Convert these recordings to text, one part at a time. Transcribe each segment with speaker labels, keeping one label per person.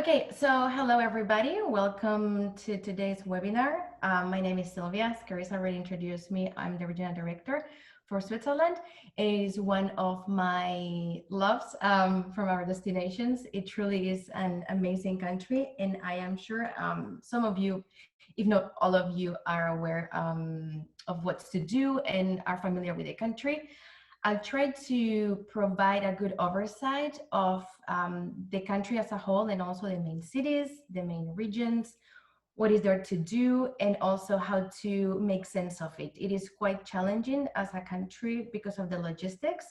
Speaker 1: Okay, so hello everybody. Welcome to today's webinar. My name is Silvia. As Carissa already introduced me, I'm the Regional Director for Switzerland. It is one of my loves from our destinations. It truly is an amazing country, and I am sure some of you, if not all of you, are aware of what to do and are familiar with the country. I'll try to provide a good oversight of the country as a whole, and also the main cities, the main regions, what is there to do, and also how to make sense of it. It is quite challenging as a country because of the logistics.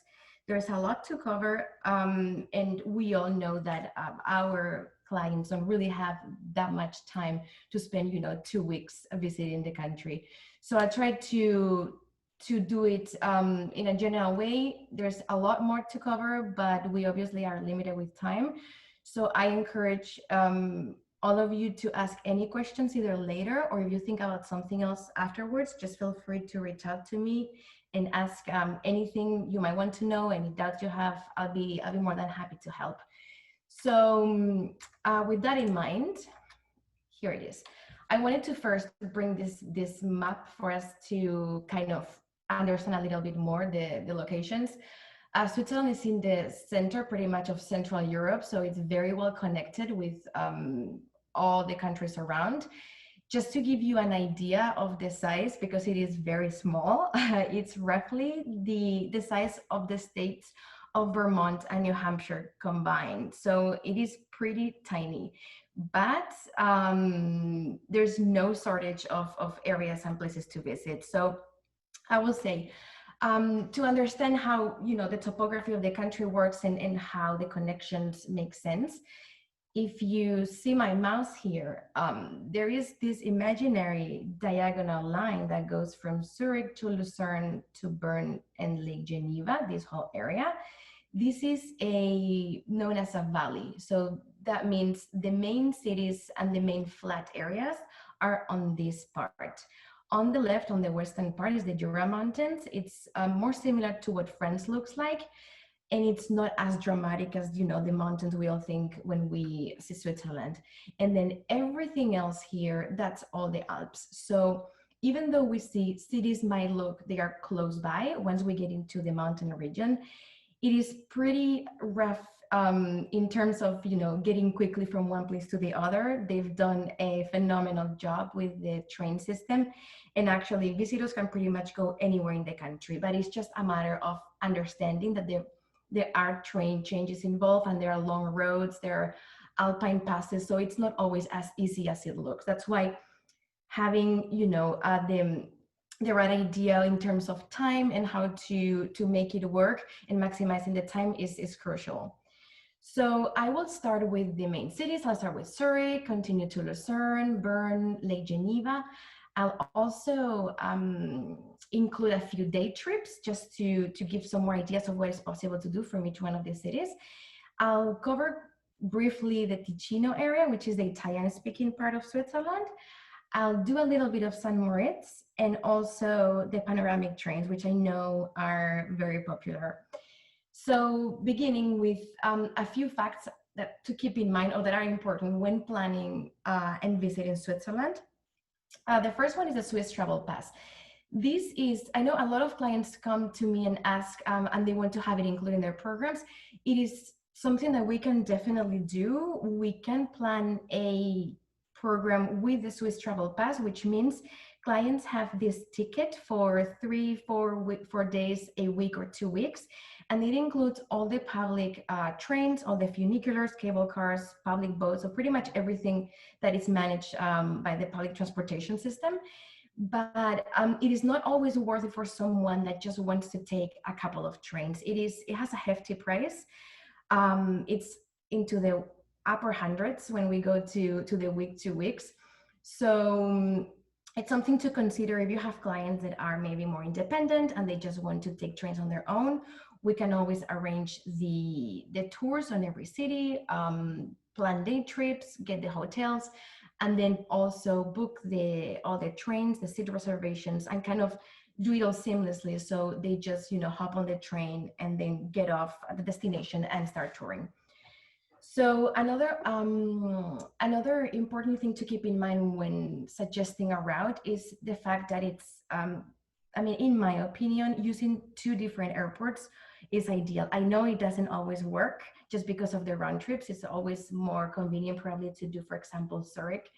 Speaker 1: There's a lot to cover, and we all know that our clients don't really have that much time to spend, 2 weeks visiting the country. So I try to do it in a general way. There's a lot more to cover, but we obviously are limited with time. So I encourage all of you to ask any questions either later, or if you think about something else afterwards, just feel free to reach out to me and ask anything you might want to know, any doubts you have. I'll be more than happy to help. So with that in mind, here it is. I wanted to first bring this map for us to kind of understand a little bit more the locations. Switzerland is in the center pretty much of Central Europe, so it's very well connected with all the countries around. Just to give you an idea of the size, because it is very small, it's roughly the size of the states of Vermont and New Hampshire combined. So it is pretty tiny, but there's no shortage of areas and places to visit. So I will say, to understand how the topography of the country works and how the connections make sense, if you see my mouse here, there is this imaginary diagonal line that goes from Zurich to Lucerne to Bern and Lake Geneva, this whole area. This is known as a valley. So that means the main cities and the main flat areas are on this part. On the left, on the western part, is the Jura Mountains. It's more similar to what France looks like, and it's not as dramatic as the mountains we all think when we see Switzerland. And then everything else here, that's all the Alps. So even though we see cities might look they are close by, once we get into the mountain region, it is pretty rough in terms of getting quickly from one place to the other. They've done a phenomenal job with the train system, and actually visitors can pretty much go anywhere in the country, but it's just a matter of understanding that there are train changes involved, and there are long roads, there are alpine passes, so it's not always as easy as it looks. That's why having the right idea in terms of time and how to make it work and maximizing the time is crucial. So I will start with the main cities. I'll start with Zurich, continue to Lucerne, Bern, Lake Geneva. I'll also include a few day trips just to give some more ideas of what is possible to do from each one of the cities. I'll cover briefly the Ticino area, which is the Italian-speaking part of Switzerland. I'll do a little bit of St. Moritz, and also the panoramic trains, which I know are very popular. So beginning with a few facts that to keep in mind, or that are important when planning and visiting Switzerland. The first one is the Swiss Travel Pass. This is, I know a lot of clients come to me and ask, and they want to have it included in their programs. It is something that we can definitely do. We can plan a program with the Swiss Travel Pass, which means clients have this ticket for 3-4 days, a week or 2 weeks, and it includes all the public trains, all the funiculars, cable cars, public boats, so pretty much everything that is managed by the public transportation system. But it is not always worth it for someone that just wants to take a couple of trains. It has a hefty price. It's into the upper hundreds when we go to the week 2 weeks. So it's something to consider if you have clients that are maybe more independent and they just want to take trains on their own. We can always arrange the tours on every city, plan day trips, get the hotels, and then also book all the trains, the seat reservations, and kind of do it all seamlessly. So they just hop on the train and then get off at the destination and start touring. So another important thing to keep in mind when suggesting a route is the fact that it's I mean, in my opinion, using two different airports is ideal. I know it doesn't always work just because of the round trips. It's always more convenient probably to do, for example, Zurich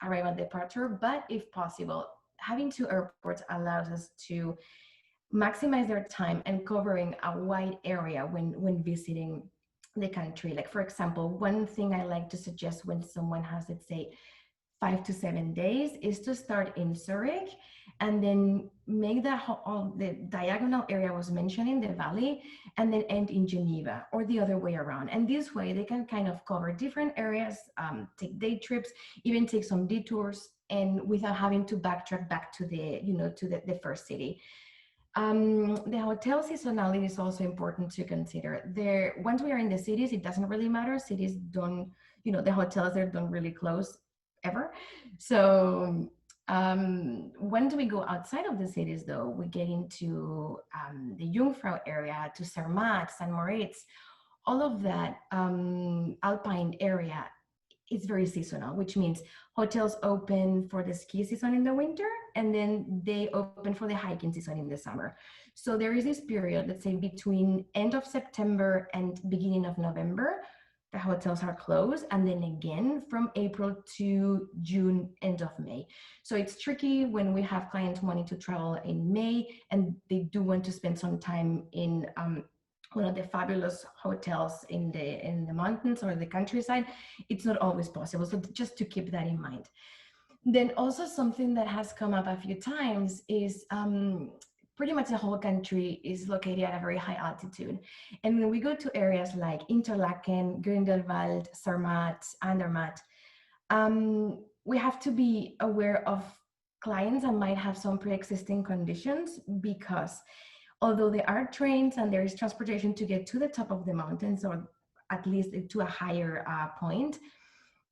Speaker 1: arrival departure, but if possible, having two airports allows us to maximize their time and covering a wide area when visiting the country. Like, for example, one thing I like to suggest when someone has, let's say, 5 to 7 days is to start in Zurich and then make that all the diagonal area I was mentioning, the valley, and then end in Geneva or the other way around. And this way they can kind of cover different areas, take day trips, even take some detours, and without having to backtrack back to the, to the first city. The hotel seasonality is also important to consider. There, once we are in the cities, it doesn't really matter. Cities don't, the hotels there don't really close ever. So when do we go outside of the cities, though? We get into the Jungfrau area, to Zermatt, St. Moritz, all of that alpine area. It's very seasonal, which means hotels open for the ski season in the winter, and then they open for the hiking season in the summer. So there is this period, let's say between end of September and beginning of November, the hotels are closed, and then again from April to June, end of May. So it's tricky when we have clients wanting to travel in May and they do want to spend some time in one of the fabulous hotels in the mountains or the countryside. It's not always possible. So just to keep that in mind. Then also something that has come up a few times is pretty much the whole country is located at a very high altitude. And when we go to areas like Interlaken, Grindelwald, Zermatt, Andermatt, we have to be aware of clients that might have some pre-existing conditions, because although there are trains and there is transportation to get to the top of the mountains, or at least to a higher point,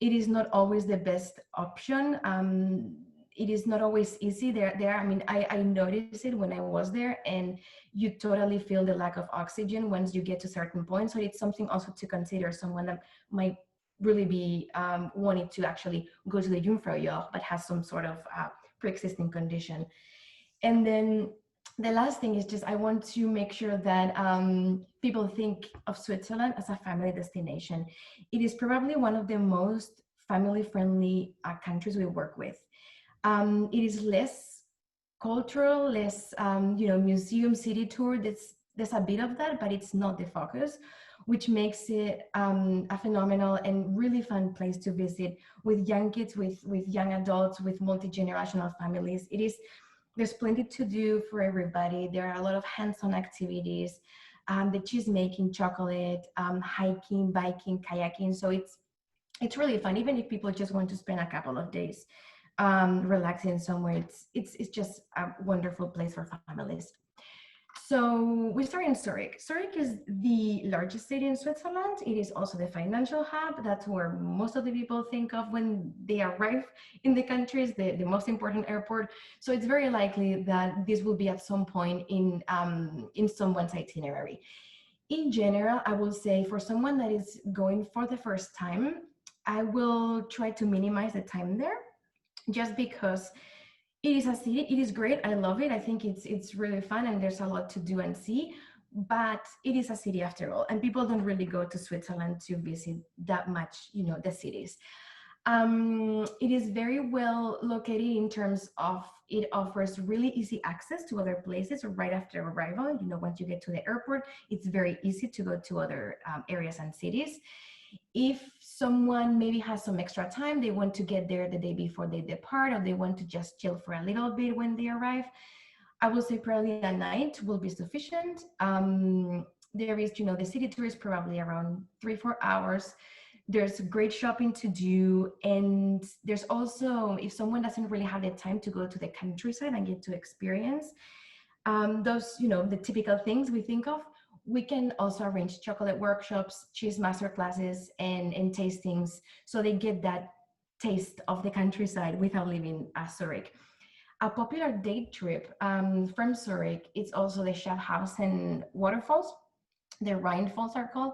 Speaker 1: it is not always the best option. It is not always easy. I mean, I noticed it when I was there, and you totally feel the lack of oxygen once you get to certain points. So it's something also to consider, someone that might really be wanting to actually go to the Jungfraujoch, but has some sort of pre-existing condition. And then the last thing is just I want to make sure that people think of Switzerland as a family destination. It is probably one of the most family-friendly countries we work with. It is less cultural, less museum city tour. There's a bit of that, but it's not the focus, which makes it a phenomenal and really fun place to visit with young kids, with young adults, with multi-generational families. There's plenty to do for everybody. There are a lot of hands-on activities, the cheese making, chocolate, hiking, biking, kayaking. So it's really fun, even if people just want to spend a couple of days relaxing somewhere. It's just a wonderful place for families. So we start in Zurich. Zurich is the largest city in Switzerland. It is also the financial hub. That's where most of the people think of when they arrive in the country, is the most important airport. So it's very likely that this will be at some point in someone's itinerary. In general, I will say for someone that is going for the first time, I will try to minimize the time there, just because it is a city. It is great. I love it. I think it's really fun, and there's a lot to do and see. But it is a city after all, and people don't really go to Switzerland to visit that much, the cities. It is very well located in terms of it offers really easy access to other places right after arrival. Once you get to the airport, it's very easy to go to other areas and cities. If someone maybe has some extra time, they want to get there the day before they depart, or they want to just chill for a little bit when they arrive, I will say probably a night will be sufficient. There is, the city tour is probably around 3-4 hours. There's great shopping to do. And there's also, if someone doesn't really have the time to go to the countryside and get to experience those, the typical things we think of, we can also arrange chocolate workshops, cheese master classes, and tastings, so they get that taste of the countryside without leaving Zurich. A popular day trip from Zurich, it's also the Schaffhausen waterfalls. The Rhine Falls are called,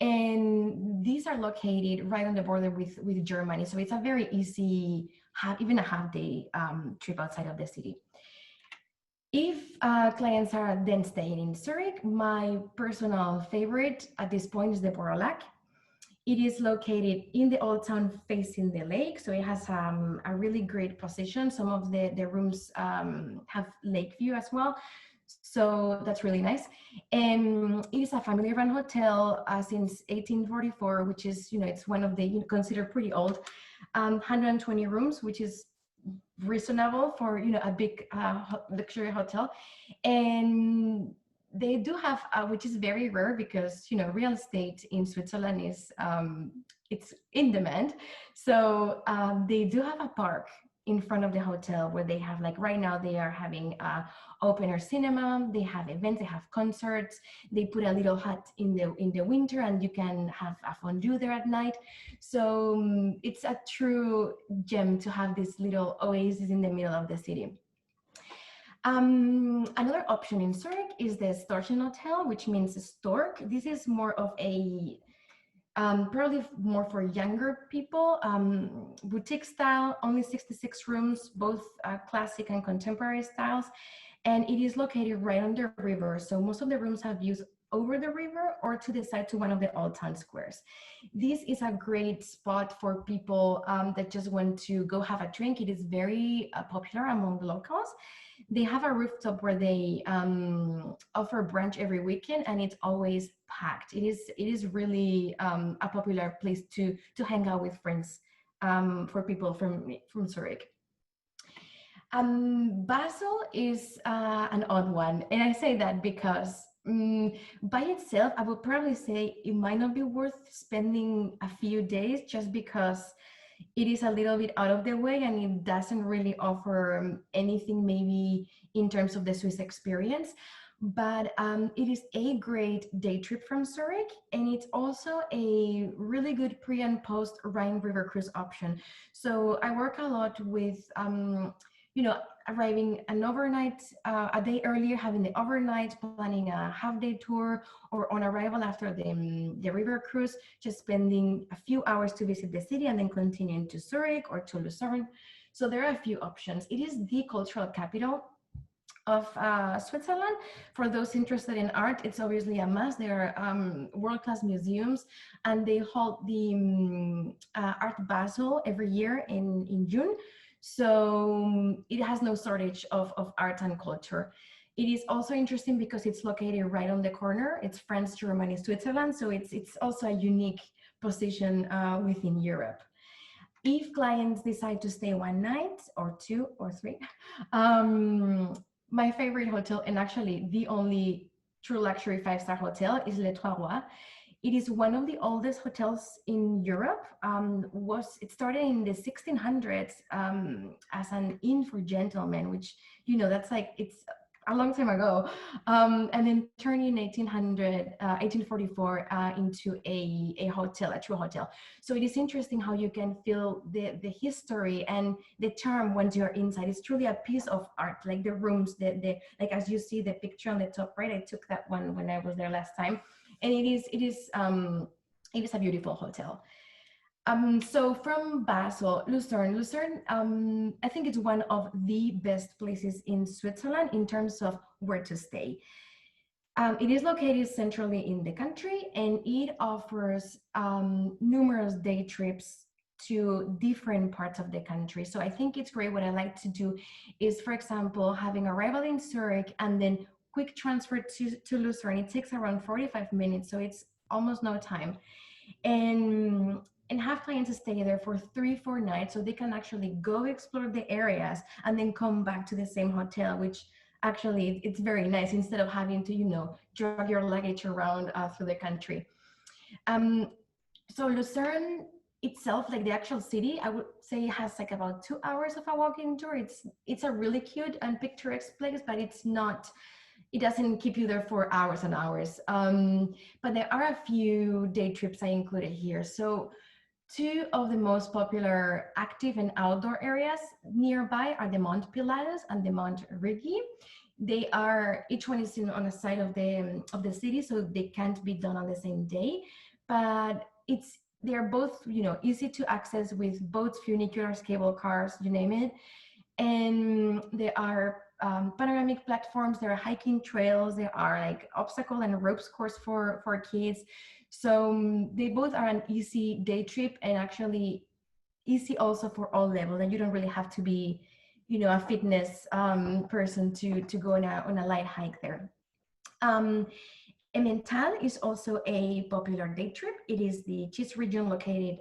Speaker 1: and these are located right on the border with Germany. So it's a very easy, even a half day trip outside of the city. If clients are then staying in Zurich, my personal favorite at this point is the Borolac. It is located in the old town facing the lake, so it has a really great position. Some of the rooms have lake view as well, so that's really nice. And it is a family-run hotel since 1844, which is, it's one of the considered pretty old. 120 rooms, which is reasonable for a big luxury hotel. And they do have which is very rare because real estate in Switzerland is it's in demand. So they do have a park in front of the hotel where they have, like, right now they are having open air cinema, they have events, they have concerts, they put a little hut in the winter and you can have a fondue there at night. So it's a true gem to have this little oasis in the middle of the city. Another option in Zurich is the Storchen Hotel, which means stork. This is more of a probably more for younger people, boutique style, only 66 rooms, both classic and contemporary styles. And it is located right on the river. So most of the rooms have views over the river or to the side to one of the old town squares. This is a great spot for people that just want to go have a drink. It is very popular among the locals. They have a rooftop where they offer brunch every weekend, and it's always packed. It is really a popular place to hang out with friends for people from Zurich. Basel is an odd one, and I say that because by itself, I would probably say it might not be worth spending a few days, just because it is a little bit out of the way and it doesn't really offer anything maybe in terms of the Swiss experience. But it is a great day trip from Zurich, and it's also a really good pre and post Rhine River cruise option. So I work a lot with arriving an overnight, a day earlier, having the overnight, planning a half-day tour, or on arrival after the river cruise, just spending a few hours to visit the city and then continuing to Zurich or to Lucerne. So there are a few options. It is the cultural capital of Switzerland. For those interested in art, it's obviously a must. There are world-class museums, and they hold the Art Basel every year in June. So it has no shortage of art and culture. It is also interesting because it's located right on the corner. It's France, Germany, Switzerland. So it's also a unique position within Europe. If clients decide to stay one night or two or three, my favorite hotel, and actually the only true luxury five-star hotel, is Le Trois Rois. It is one of the oldest hotels in Europe. It started in the 1600s as an inn for gentlemen, which, that's like, it's a long time ago, and then turned in 1844 into a hotel, a true hotel. So it is interesting how you can feel the history and the charm once you're inside. It's truly a piece of art, like the rooms, like as you see the picture on the top right. I took that one when I was there last time, and it is a beautiful hotel. So from Basel, Lucerne, I think it's one of the best places in Switzerland in terms of where to stay. It is located centrally in the country, and it offers numerous day trips to different parts of the country. So I think it's great. What I like to do is, for example, having arrival in Zurich and then quick transfer to Lucerne. It takes around 45 minutes, so it's almost no time. And have clients stay there for 3-4 nights, so they can actually go explore the areas and then come back to the same hotel, which actually it's very nice, instead of having to drag your luggage around through the country. So Lucerne itself, like the actual city, I would say has like about 2 hours of a walking tour. It's a really cute and picturesque place, but it doesn't keep you there for hours and hours. But there are a few day trips I included here. So two of the most popular active and outdoor areas nearby are the Mont Pilatus and the Mont Rigi. They are, each one is on a side of the city, so they can't be done on the same day. But they're both, you know, easy to access with boats, funiculars, cable cars, you name it. And there are panoramic platforms, there are hiking trails, there are like obstacle and ropes course for kids. So they both are an easy day trip, and actually easy also for all levels, and you don't really have to be, you know, a fitness person to go on a light hike there. um, Emmental is also a popular day trip. It is the cheese region located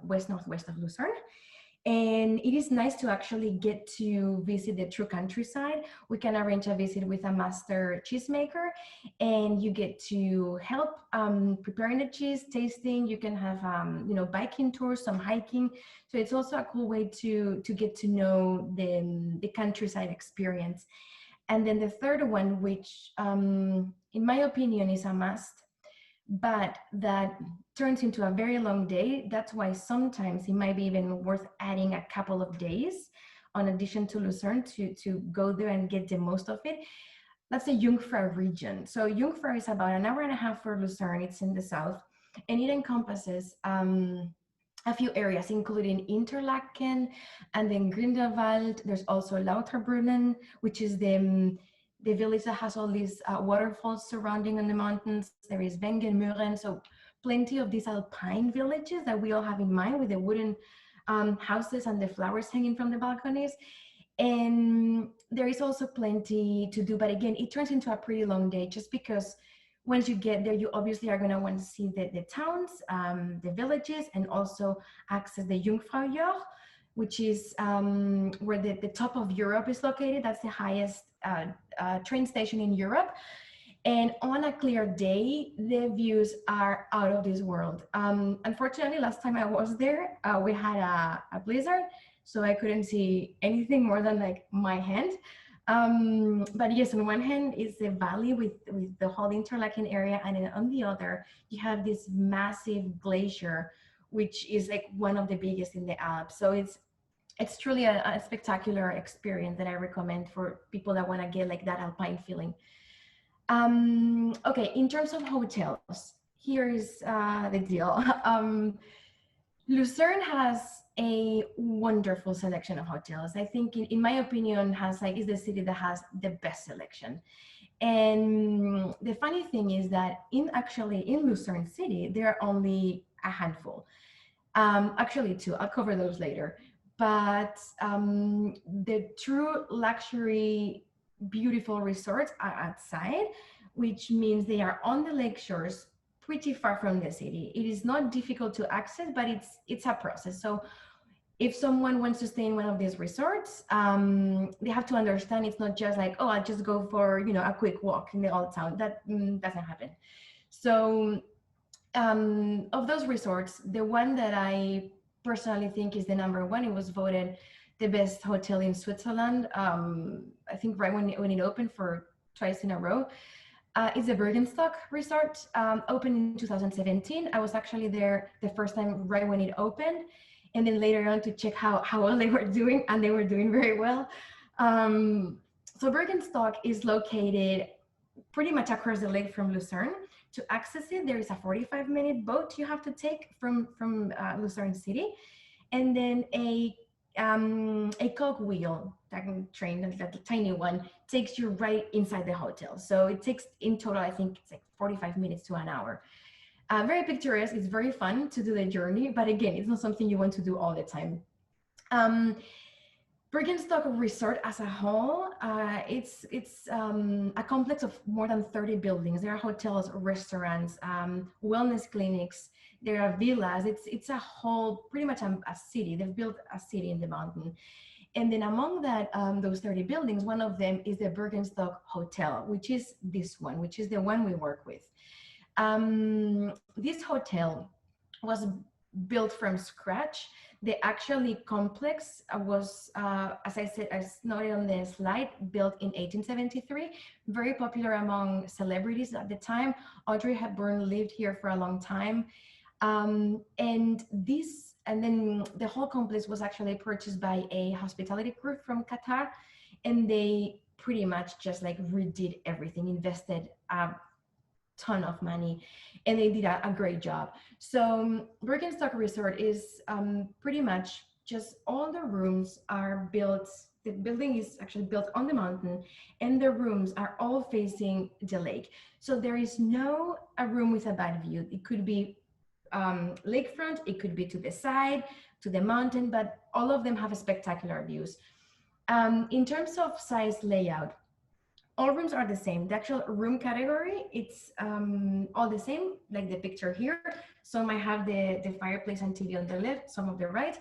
Speaker 1: west northwest of Lucerne. And it is nice to actually get to visit the true countryside. We can arrange a visit with a master cheesemaker, and you get to help preparing the cheese, tasting. You can have you know, biking tours, some hiking. So it's also a cool way to get to know the countryside experience. And then the third one, which in my opinion is a must, but that turns into a very long day. That's why sometimes it might be even worth adding a couple of days on addition to Lucerne to go there and get the most of it. That's the Jungfrau region. So Jungfrau is about an hour and a half for Lucerne. It's in the south, and it encompasses a few areas, including Interlaken and then Grindelwald. There's also Lauterbrunnen, which is the village that has all these waterfalls surrounding on the mountains. There is Wengen, Möhren, so plenty of these alpine villages that we all have in mind with the wooden houses and the flowers hanging from the balconies. And there is also plenty to do, but again, it turns into a pretty long day just because once you get there, you obviously are going to want to see the towns, the villages, and also access the Jungfraujoch, which is where the top of Europe is located. That's the highest train station in Europe. And on a clear day, the views are out of this world. Unfortunately, last time I was there, we had a blizzard, so I couldn't see anything more than like my hand. But yes, on one hand is the valley with the whole Interlaken area, and then on the other, you have this massive glacier, which is like one of the biggest in the Alps. So it's truly a spectacular experience that I recommend for people that want to get like that alpine feeling. Okay, in terms of hotels, here's the deal. Lucerne has a wonderful selection of hotels. I think, in my opinion, is the city that has the best selection. And the funny thing is that in Lucerne City, there are only a handful. Actually, two. I'll cover those later. But the true luxury, beautiful resorts are outside, which means they are on the lake shores, pretty far from the city. It is not difficult to access, but it's a process. So if someone wants to stay in one of these resorts, they have to understand it's not just like, oh, I'll just go for, you know, a quick walk in the old town. That doesn't happen. So of those resorts, the one that I personally think is the number one, it was voted the best hotel in Switzerland. I think right when it opened for twice in a row. It's the Bergenstock Resort, opened in 2017. I was actually there the first time right when it opened, and then later on to check how well they were doing, and they were doing very well. So Bergenstock is located pretty much across the lake from Lucerne. To access it, there is a 45-minute boat you have to take from Lucerne City, and then a cogwheel, that train, that the tiny one, takes you right inside the hotel. So it takes in total, I think it's like 45 minutes to an hour. Very picturesque. It's very fun to do the journey, but again, it's not something you want to do all the time. Bergenstock Resort as a whole, it's a complex of more than 30 buildings. There are hotels, restaurants, wellness clinics. There are villas. It's a whole, pretty much a city. They've built a city in the mountain. And then among that, those 30 buildings, one of them is the Bergenstock Hotel, which is this one, which is the one we work with. This hotel was built from scratch. The actually complex was, as I said, as noted on the slide, built in 1873, very popular among celebrities at the time. Audrey Hepburn lived here for a long time. And then the whole complex was actually purchased by a hospitality group from Qatar, and they pretty much just like redid everything, invested a ton of money, and they did a great job. So Birkenstock Resort is pretty much just all the rooms are built. The building is actually built on the mountain, and the rooms are all facing the lake. So there is no a room with a bad view. It could be lakefront, it could be to the side, to the mountain, but all of them have spectacular views. In terms of size layout, all rooms are the same. The actual room category, it's all the same, like the picture here. Some might have the fireplace and TV on the left, some of the right,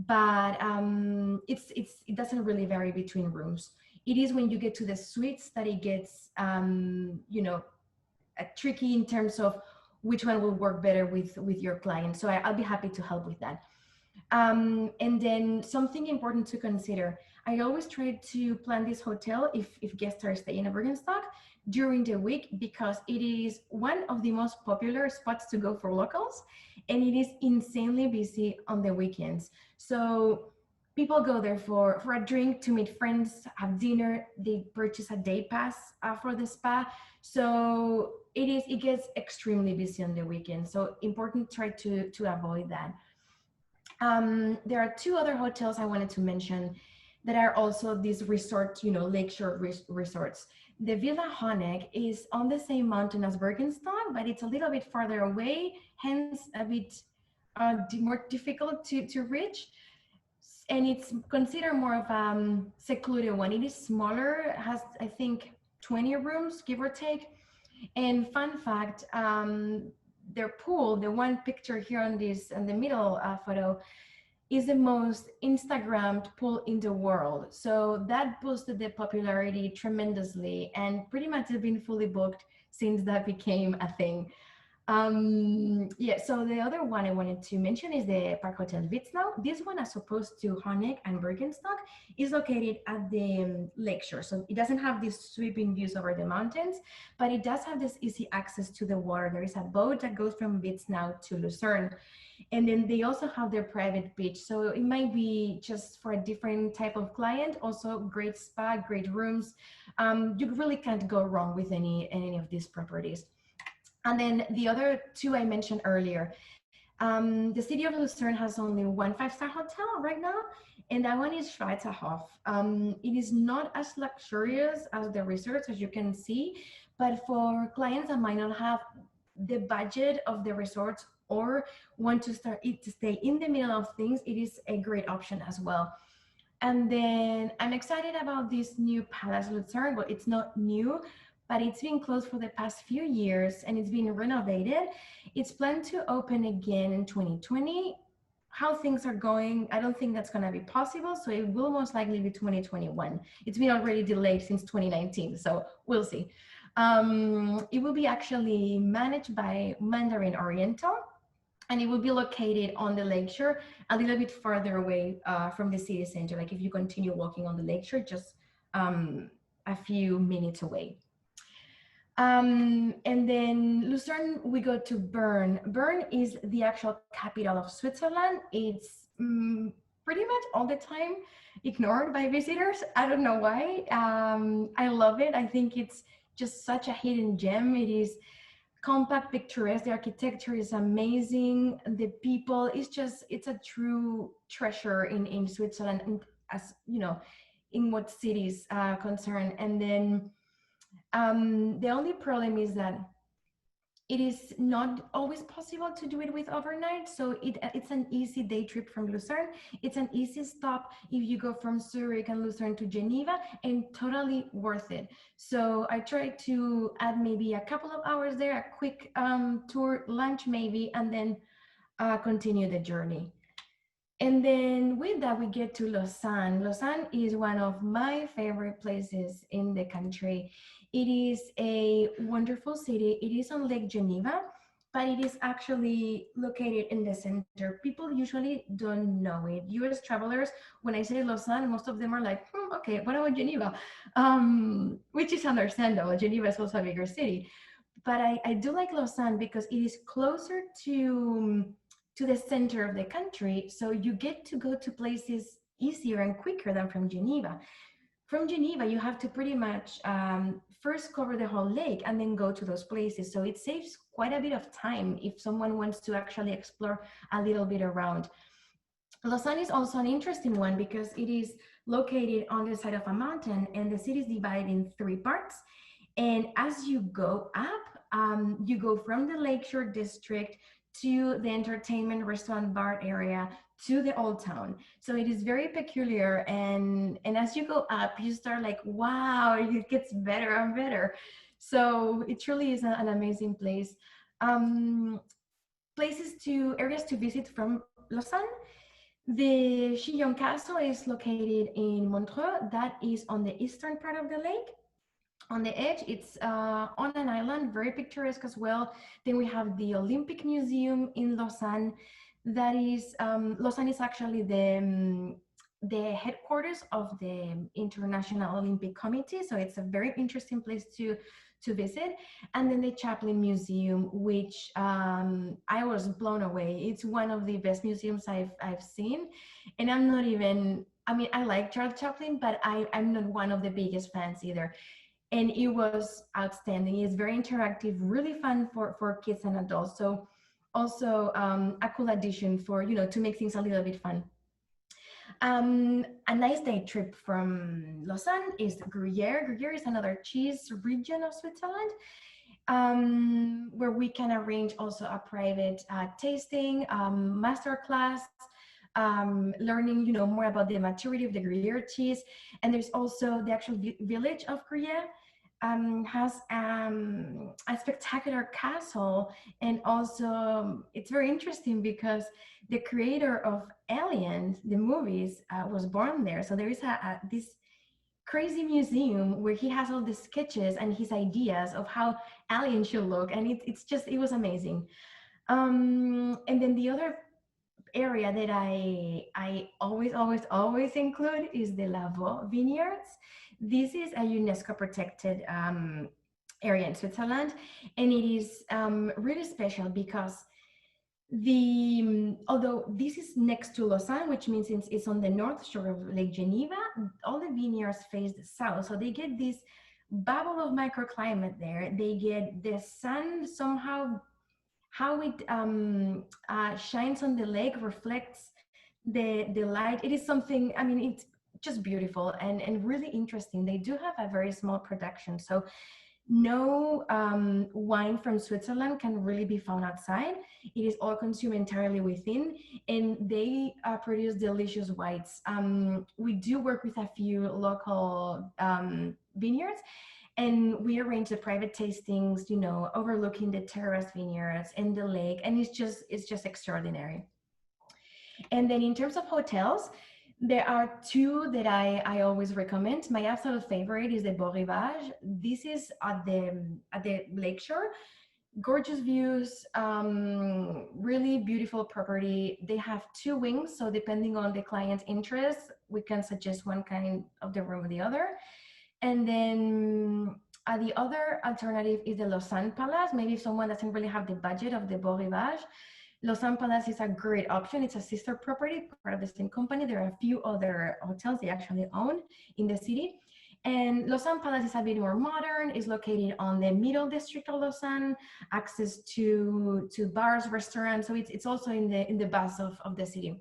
Speaker 1: but it doesn't really vary between rooms. It is when you get to the suites that it gets, tricky in terms of which one will work better with your client. So I'll be happy to help with that. And then something important to consider, I always try to plan this hotel if guests are staying in Birkenstock during the week, because it is one of the most popular spots to go for locals, and it is insanely busy on the weekends. So people go there for a drink, to meet friends, have dinner, they purchase a day pass for the spa. So it gets extremely busy on the weekend. So important, try to avoid that. There are two other hotels I wanted to mention that are also these resort, lakeshore resorts. The Villa Honeck is on the same mountain as Birkenstock, but it's a little bit farther away, hence a bit more difficult to reach. And it's considered more of a secluded one. It is smaller, has, I think, 20 rooms, give or take. And fun fact, their pool, the one picture here on this, in the middle photo, is the most Instagrammed pool in the world. So that boosted the popularity tremendously, and pretty much it's been fully booked since that became a thing. Yeah, so the other one I wanted to mention is the Park Hotel Witznau. This one, as opposed to Honeck and Birkenstock, is located at the lakeshore. So it doesn't have these sweeping views over the mountains, but it does have this easy access to the water. There is a boat that goes from Witznau to Lucerne. And then they also have their private beach. So it might be just for a different type of client. Also great spa, great rooms. You really can't go wrong with any of these properties. And then the other two I mentioned earlier, the city of Lucerne has only one 5-star hotel right now, and that one is Schweizerhof. It is not as luxurious as the resorts, as you can see, but for clients that might not have the budget of the resorts or want to stay in the middle of things, it is a great option as well. And then I'm excited about this new Palace Lucerne. Well, it's not new, but it's been closed for the past few years and it's been renovated. It's planned to open again in 2020. How things are going, I don't think that's going to be possible. So it will most likely be 2021. It's been already delayed since 2019. So we'll see. It will be actually managed by Mandarin Oriental, and it will be located on the lakeshore, a little bit farther away from the city center. Like if you continue walking on the lakeshore, just a few minutes away. And then Lucerne, we go to Bern. Bern is the actual capital of Switzerland. It's pretty much all the time ignored by visitors. I don't know why. I love it. I think it's just such a hidden gem. It is compact, picturesque. The architecture is amazing. The people, it's a true treasure in Switzerland, and as you know, in what cities concern. And then the only problem is that it is not always possible to do it with overnight. So it's an easy day trip from Lucerne. It's an easy stop if you go from Zurich and Lucerne to Geneva, and totally worth it. So I try to add maybe a couple of hours there, a quick tour, lunch maybe, and then continue the journey. And then with that, we get to Lausanne. Lausanne is one of my favorite places in the country. It is a wonderful city. It is on Lake Geneva, but it is actually located in the center. People usually don't know it. US travelers, when I say Lausanne, most of them are like, okay, what about Geneva? Which is understandable. Geneva is also a bigger city. But I do like Lausanne because it is closer to the center of the country. So you get to go to places easier and quicker than from Geneva. from Geneva, you have to pretty much first cover the whole lake and then go to those places. So it saves quite a bit of time if someone wants to actually explore a little bit around. Lausanne is also an interesting one because it is located on the side of a mountain and the city is divided in three parts. And as you go up, you go from the Lakeshore district to the entertainment restaurant bar area to the old town. So it is very peculiar. And as you go up, you start like, wow, it gets better and better. So it truly is an amazing place. Um, areas to visit from Lausanne. The CHILLON Castle is located in Montreux. That is on the eastern part of the lake. On the edge, it's on an island, very picturesque as well. Then we have the Olympic Museum in Lausanne. That is, Lausanne is actually the headquarters of the International Olympic Committee. So it's a very interesting place to visit. And then the Chaplin Museum, which I was blown away. It's one of the best museums I've seen. And I'm not even, I mean, I like Charles Chaplin, but I'm not one of the biggest fans either. And it was outstanding. It's very interactive, really fun for kids and adults. So also a cool addition for, to make things a little bit fun. A nice day trip from Lausanne is Gruyere. Gruyere is another cheese region of Switzerland, where we can arrange also a private tasting, masterclass, learning, more about the maturity of the Gruyere cheese. And there's also the actual village of Gruyere. Has a spectacular castle, and also it's very interesting because the creator of Alien, the movies, was born there. So there is this crazy museum where he has all the sketches and his ideas of how Alien should look, and it was amazing. And then the other area that I always include is the Lavaux vineyards. This is a UNESCO protected area in Switzerland, and it is really special because although this is next to Lausanne, which means it's on the north shore of Lake Geneva, all the vineyards face the south, so they get this bubble of microclimate there. They get the sun somehow, how it shines on the lake, reflects the light. It is something, I mean, it's just beautiful and really interesting. They do have a very small production, so no wine from Switzerland can really be found outside. It is all consumed entirely within, and they produce delicious whites. We do work with a few local vineyards, and we arrange the private tastings, overlooking the terrace vineyards and the lake, and it's just extraordinary. And then in terms of hotels, there are two that I always recommend. My absolute favorite is the Beau Rivage. This is at the lakeshore. Gorgeous views, really beautiful property. They have two wings, so depending on the client's interest, we can suggest one kind of the room or the other. And then the other alternative is the Lausanne Palace. Maybe if someone doesn't really have the budget of the Beau Rivage, Lausanne Palace is a great option. It's a sister property, part of the same company. There are a few other hotels they actually own in the city. And Lausanne Palace is a bit more modern. It's located on the middle district of Lausanne, access to bars, restaurants. So it's also in the buzz of the city.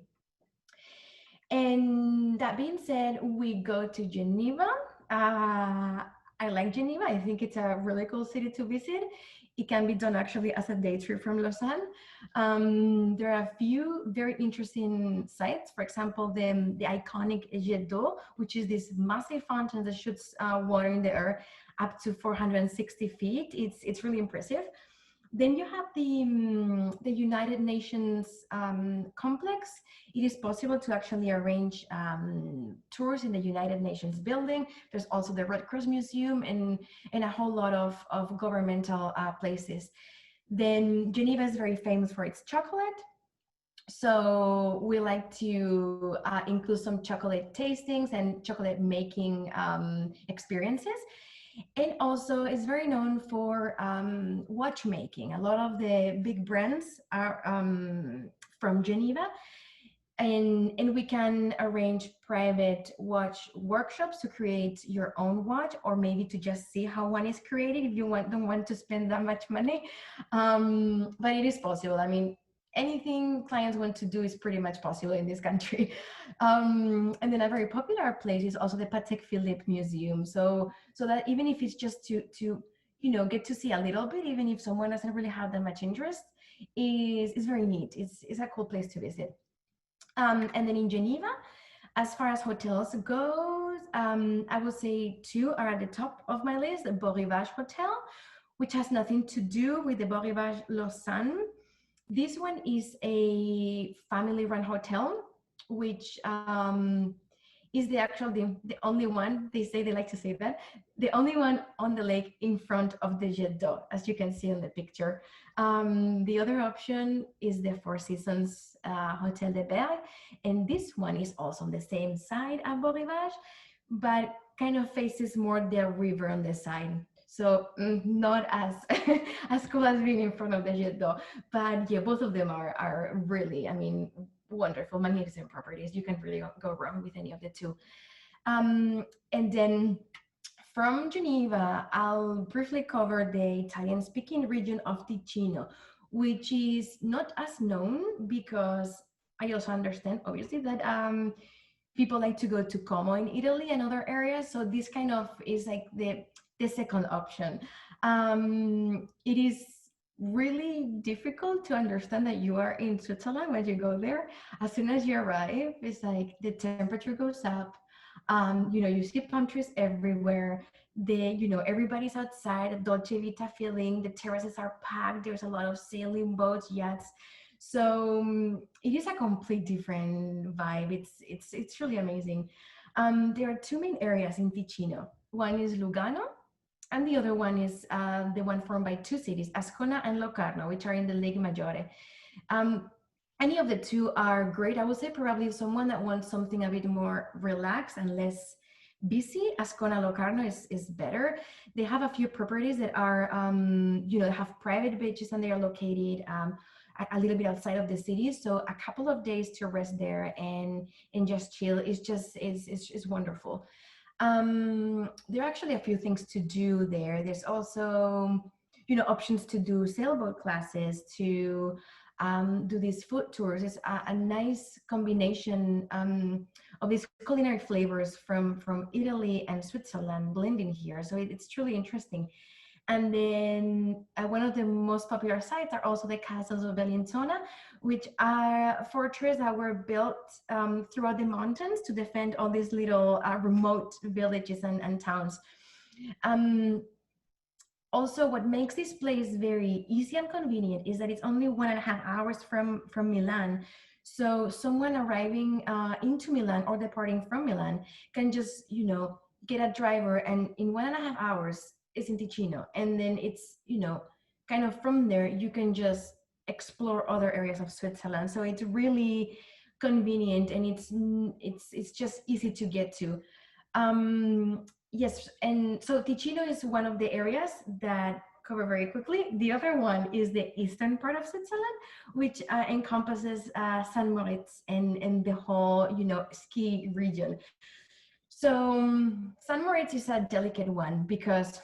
Speaker 1: And that being said, we go to Geneva. I like Geneva. I think it's a really cool city to visit. It can be done actually as a day trip from Lausanne. There are a few very interesting sites. For example, the iconic Jet d'eau, which is this massive fountain that shoots water in the air up to 460 feet. It's really impressive. Then you have the United Nations complex. It is possible to actually arrange tours in the United Nations building. There's also the Red Cross Museum and a whole lot of governmental places. Then Geneva is very famous for its chocolate. So we like to include some chocolate tastings and chocolate making experiences. And also it's very known for watchmaking. A lot of the big brands are from Geneva. and we can arrange private watch workshops to create your own watch, or maybe to just see how one is created if you don't want to spend that much money. But it is possible. I mean, anything clients want to do is pretty much possible in this country. And then a very popular place is also the Patek Philippe Museum. So that even if it's just to get to see a little bit, even if someone doesn't really have that much interest, is very neat. It's a cool place to visit. And then in Geneva, as far as hotels goes, I would say two are at the top of my list: the Beau Rivage Hotel, which has nothing to do with the Beau Rivage Lausanne. This one is a family-run hotel, which is the only one, they say, they like to say that, the only one on the lake in front of the jet d'eau, as you can see in the picture. The other option is the Four Seasons Hotel de Berg, and this one is also on the same side as Beau Rivage, but kind of faces more the river on the side. So not as as cool as being in front of the jet d'eau, but yeah, both of them are really, I mean, wonderful, magnificent properties. You can really go wrong with any of the two. And then from Geneva, I'll briefly cover the Italian-speaking region of Ticino, which is not as known because I also understand, obviously, that people like to go to Como in Italy and other areas. So this kind of is like the second option. It is really difficult to understand that you are in Switzerland when you go there. As soon as you arrive, it's like the temperature goes up. You see palm trees everywhere. Everybody's outside, Dolce Vita feeling. The terraces are packed. There's a lot of sailing boats, yachts. So it is a complete different vibe. It's really amazing. There are two main areas in Ticino. One is Lugano, and the other one is the one formed by two cities, Ascona and Locarno, which are in the Lake Maggiore. Any of the two are great. I would say probably someone that wants something a bit more relaxed and less busy, Ascona Locarno is better. They have a few properties that are, have private beaches, and they are located a little bit outside of the city. So a couple of days to rest there and just chill is wonderful. There are actually a few things to do there. There's also, options to do sailboat classes, to do these food tours. It's a nice combination of these culinary flavors from Italy and Switzerland blending here. So it's truly interesting. And then one of the most popular sites are also the castles of Bellinzona, which are fortresses that were built throughout the mountains to defend all these little remote villages and towns. Also, what makes this place very easy and convenient is that it's only 1.5 hours from Milan. So someone arriving into Milan or departing from Milan can just, get a driver, and in 1.5 hours, is in Ticino, and then it's kind of from there you can just explore other areas of Switzerland. So it's really convenient, and it's just easy to get to. Yes, and so Ticino is one of the areas that cover very quickly. The other one is the eastern part of Switzerland, which encompasses St. Moritz and the whole ski region. So St. Moritz is a delicate one because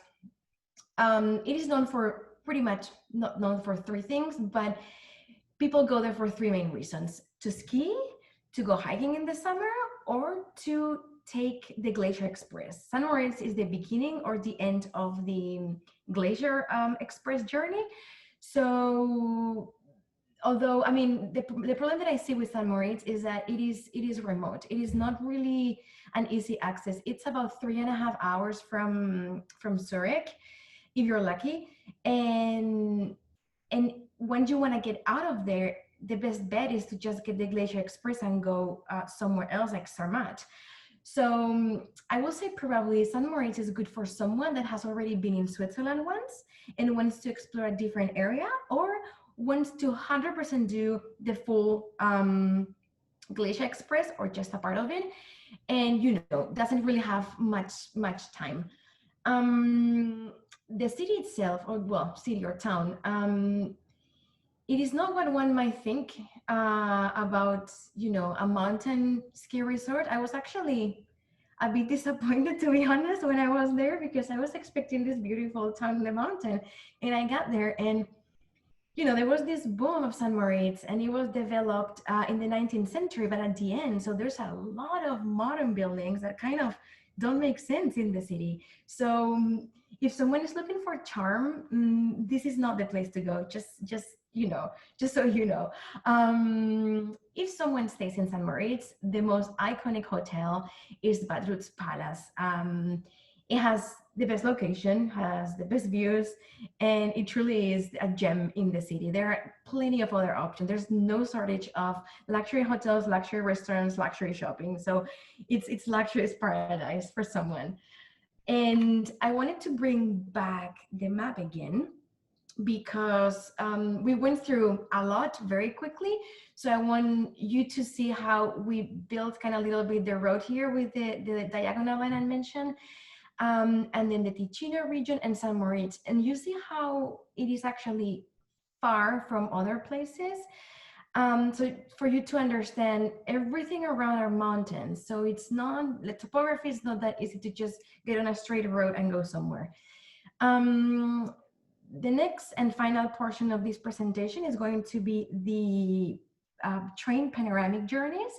Speaker 1: it is known for pretty much not known for three things, but people go there for three main reasons: to ski, to go hiking in the summer, or to take the Glacier Express. St. Moritz is the beginning or the end of the Glacier Express journey. So although, I mean, the problem that I see with St. Moritz is that it is remote. It is not really an easy access. It's about 3.5 hours from Zurich, if you're lucky. And when you want to get out of there, the best bet is to just get the Glacier Express and go somewhere else, like Zermatt. So I will say probably St. Moritz is good for someone that has already been in Switzerland once and wants to explore a different area, or wants to 100% do the full Glacier Express or just a part of it, and doesn't really have much time. The city itself, or well, city or town, it is not what one might think about, a mountain ski resort. I was actually a bit disappointed, to be honest, when I was there, because I was expecting this beautiful town in the mountain, and I got there, and there was this boom of San Moritz, and it was developed in the 19th century, but at the end, so there's a lot of modern buildings that kind of don't make sense in the city. So if someone is looking for charm, this is not the place to go. Just so you know. If someone stays in San Moritz, the most iconic hotel is Badrut's Palace. It has the best location, has the best views, and it truly is a gem in the city. There are plenty of other options. There's no shortage of luxury hotels, luxury restaurants, luxury shopping. So it's luxurious paradise for someone. And I wanted to bring back the map again because we went through a lot very quickly. So I want you to see how we built kind of a little bit the road here with the diagonal line I mentioned. And then the Ticino region and San Moritz. And you see how it is actually far from other places. So for you to understand everything around our mountains. So the topography is not that easy to just get on a straight road and go somewhere. The next and final portion of this presentation is going to be the train panoramic journeys.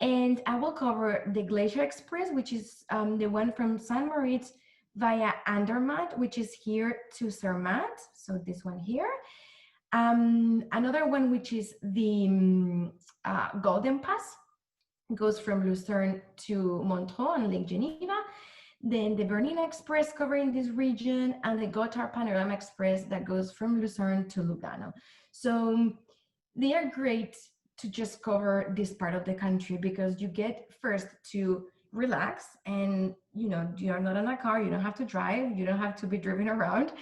Speaker 1: And I will cover the Glacier Express, which is the one from San Moritz via Andermatt, which is here to Zermatt. So this one here. Another one, which is the Golden Pass, goes from Lucerne to Montreux on Lake Geneva. Then the Bernina Express covering this region, and the Gotthard Panorama Express that goes from Lucerne to Lugano. So they are great to just cover this part of the country because you get first to relax, and you are not in a car, you don't have to drive, you don't have to be driven around.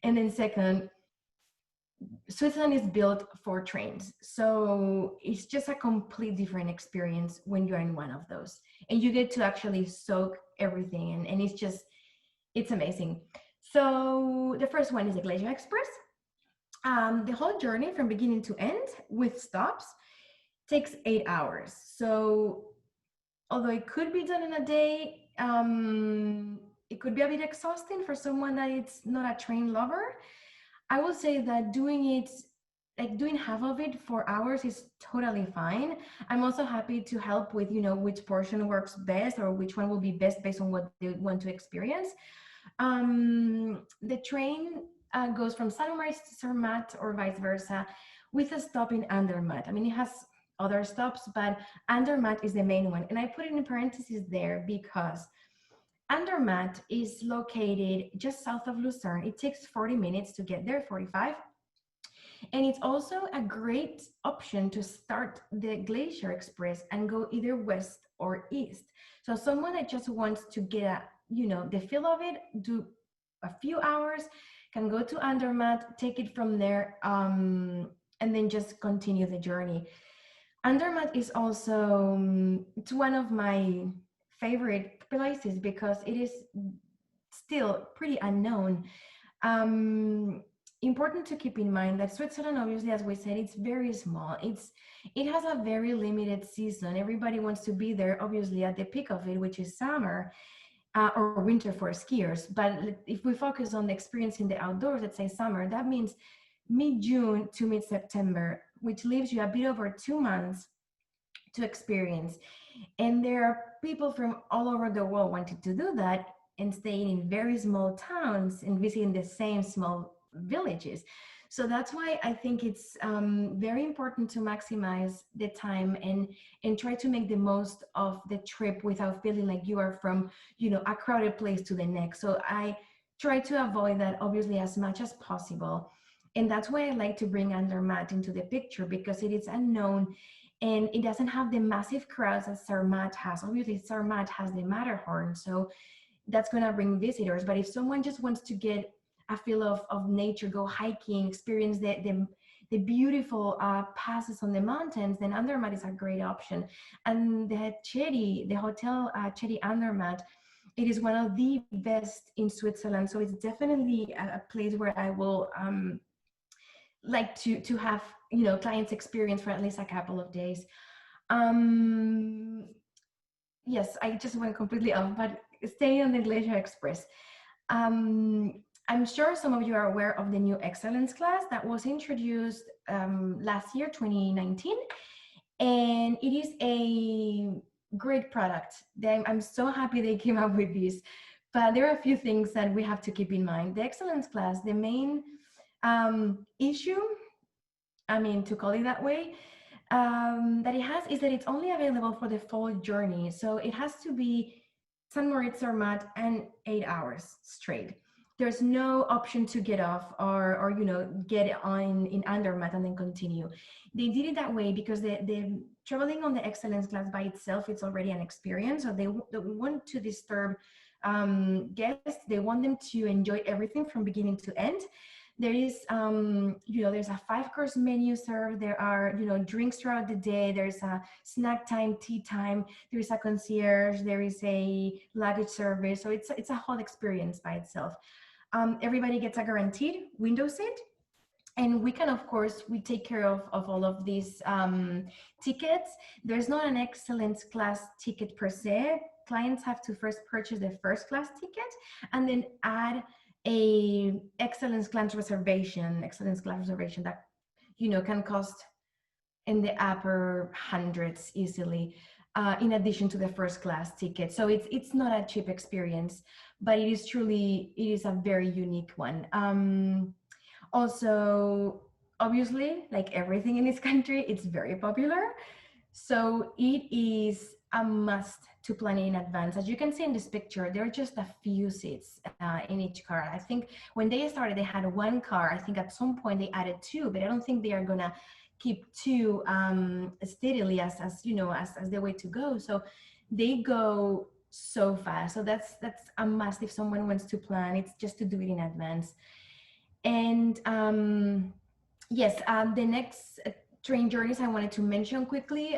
Speaker 1: And then second, Switzerland is built for trains, so it's just a complete different experience when you're in one of those, and you get to actually soak everything, and it's amazing. So the first one is the Glacier Express. The whole journey from beginning to end with stops takes 8 hours. So although it could be done in a day, it could be a bit exhausting for someone that is not a train lover. I will say that doing half of it 4 hours is totally fine. I'm also happy to help with, which portion works best or which one will be best based on what they want to experience. The train goes from San Moritz to Zermatt or vice versa with a stop in Andermatt. I mean, it has other stops, but Andermatt is the main one. And I put it in parentheses there because Andermatt is located just south of Lucerne. It takes 40 minutes to get there, 45. And it's also a great option to start the Glacier Express and go either west or east. So someone that just wants to get the feel of it, do a few hours, can go to Andermatt, take it from there, and then just continue the journey. Andermatt is also it's one of my favorite places because it is still pretty unknown. Important to keep in mind that Switzerland, obviously, as we said, it's very small. It has a very limited season. Everybody wants to be there, obviously, at the peak of it, which is summer or winter for skiers. But if we focus on the experience in the outdoors, let's say summer, that means mid-June to mid-September, which leaves you a bit over 2 months to experience. And there are people from all over the world wanting to do that and staying in very small towns and visiting the same small villages. So that's why I think it's very important to maximize the time and try to make the most of the trip without feeling like you are from, a crowded place to the next. So I try to avoid that, obviously, as much as possible. And that's why I like to bring Andermatt into the picture, because it is unknown and it doesn't have the massive crowds that Zermatt has. Obviously, Zermatt has the Matterhorn, so that's going to bring visitors. But if someone just wants to get a feel of nature, go hiking, experience the beautiful passes on the mountains, then Andermatt is a great option. And the hotel Cherry Andermatt, it is one of the best in Switzerland. So it's definitely a place where I will like to have, you know, clients experience for at least a couple of days. Um, yes, I just went completely off, but staying on the Glacier Express. I'm sure some of you are aware of the new excellence class that was introduced last year, 2019, and it is a great product. I'm so happy they came up with this, but there are a few things that we have to keep in mind. The excellence class, the main issue, I mean, to call it that way, that it has is that it's only available for the full journey. So it has to be San Moritz Zermatt and 8 hours straight. There's no option to get off or you know, get on in Andermatt and then continue. They did it that way because the traveling on the excellence class by itself, it's already an experience. So they want to disturb guests. They want them to enjoy everything from beginning to end. There is you know, there's a 5-course menu served. There are, you know, drinks throughout the day. There's a snack time, tea time. There is a concierge. There is a luggage service. So it's a whole experience by itself. Everybody gets a guaranteed window seat, and we can, of course, we take care of all of these tickets. There's not an excellence class ticket per se. Clients have to first purchase the first class ticket and then add a excellence class reservation that, you know, can cost in the upper hundreds easily, in addition to the first class ticket. So it's not a cheap experience, but it is a very unique one. Also, obviously, like everything in this country, it's very popular. So it is a must to plan in advance. As you can see in this picture, there are just a few seats in each car. I think when they started, they had one car. I think at some point they added two, but I don't think they are gonna keep two steadily as you know, as the way to go. So they go so fast. So that's a must if someone wants to plan. It's just to do it in advance. And yes, the next train journeys I wanted to mention quickly,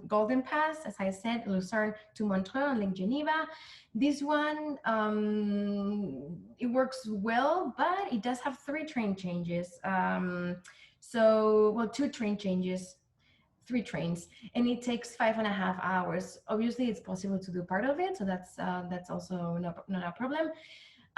Speaker 1: Golden Pass, as I said, Lucerne to Montreux and Lake Geneva. This one, it works well, but it does have 3 train changes. So, well, 2 train changes, 3 trains, and it takes 5.5 hours. Obviously, it's possible to do part of it, so that's also not a problem.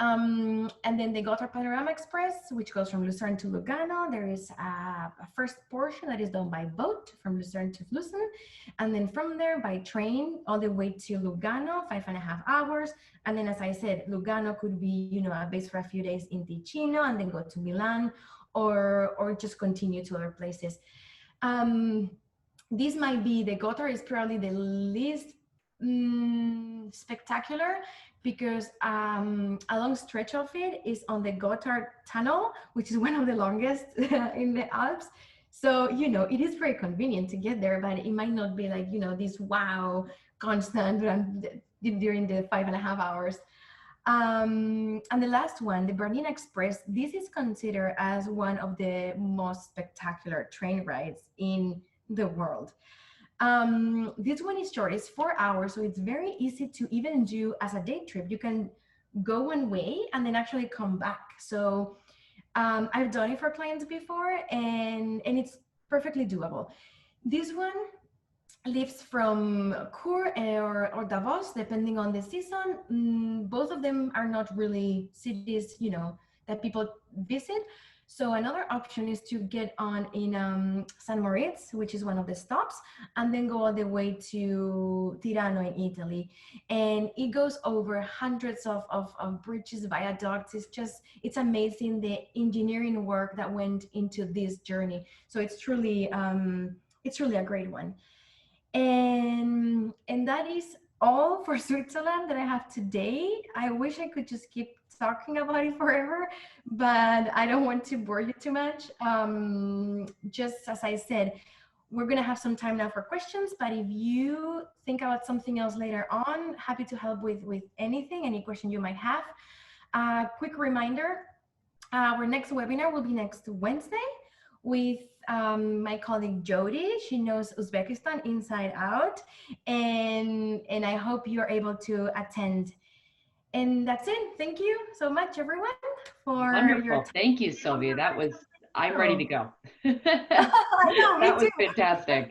Speaker 1: And then the Gotthard Panorama Express, which goes from Lucerne to Lugano. There is a first portion that is done by boat from Lucerne to Lucerne. And then from there by train all the way to Lugano, 5.5 hours. And then, as I said, Lugano could be, you know, a base for a few days in Ticino and then go to Milan or just continue to other places. This might be, the Gotthard is probably the least spectacular, because a long stretch of it is on the Gotthard Tunnel, which is one of the longest in the Alps. So, you know, it is very convenient to get there, but it might not be like, you know, this wow constant during the 5.5 hours. And the last one, the Bernina Express, this is considered as one of the most spectacular train rides in the world. This one is short, it's 4 hours, so it's very easy to even do as a day trip. You can go one way and then actually come back. So I've done it for clients before, and it's perfectly doable. This one leaves from Kur or Davos, depending on the season. Both of them are not really cities, you know, that people visit. So another option is to get on in San Moritz, which is one of the stops, and then go all the way to Tirano in Italy. And it goes over hundreds of bridges, viaducts. It's amazing the engineering work that went into this journey. So it's truly a great one. And that is all for Switzerland that I have today. I wish I could just keep talking about it forever, but I don't want to bore you too much. Just as I said, we're gonna have some time now for questions, but if you think about something else later on, happy to help with anything, any question you might have. Quick reminder, our next webinar will be next Wednesday with my colleague Jody. She knows Uzbekistan inside out, and I hope you're able to attend. And that's it. Thank you so much, everyone, for
Speaker 2: Wonderful.
Speaker 1: your time.
Speaker 2: Thank you, Sylvia. That was I'm ready to go.
Speaker 1: I know, me
Speaker 2: That was
Speaker 1: too.
Speaker 2: fantastic.